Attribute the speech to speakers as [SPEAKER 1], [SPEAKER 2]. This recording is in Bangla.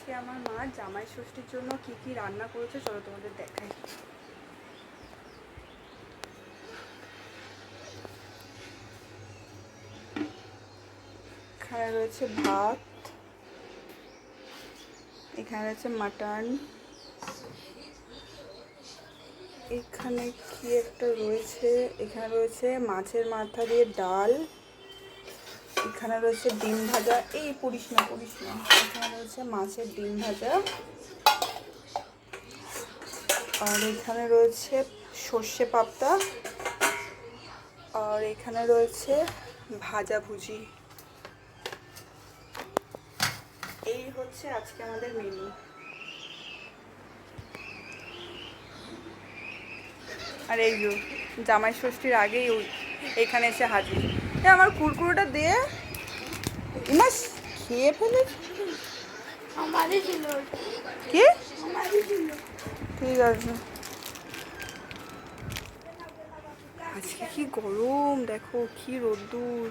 [SPEAKER 1] আজকে আমার মা জামাই ষষ্ঠীর জন্য কি কি রান্না করেছে চলো তোমাদের দেখাই। এখানে রয়েছে ভাত, এখানে রয়েছে মাটন, এখানে কি একটা রয়েছে, এখানে রয়েছে মাছের মাথা দিয়ে ডাল, এখানে রয়েছে ডিম ভাজা, এই পড়িস না। এখানে রয়েছে মাছের ডিম ভাজা, আর এখানে রয়েছে সর্ষে পাবদা, আর এখানে রয়েছে ভাজাভুজি। এই হচ্ছে আজকে আমাদের মেনু। আর এই যে জামাই ষষ্ঠীর আগেই এখানে এসে হাজির। আমার কুরকুরোটা দিয়ে ইমাস খেয়ে ফেলে কি ঠিক আছে। আজকে কি গরম, দেখো কি রোদ্দুর।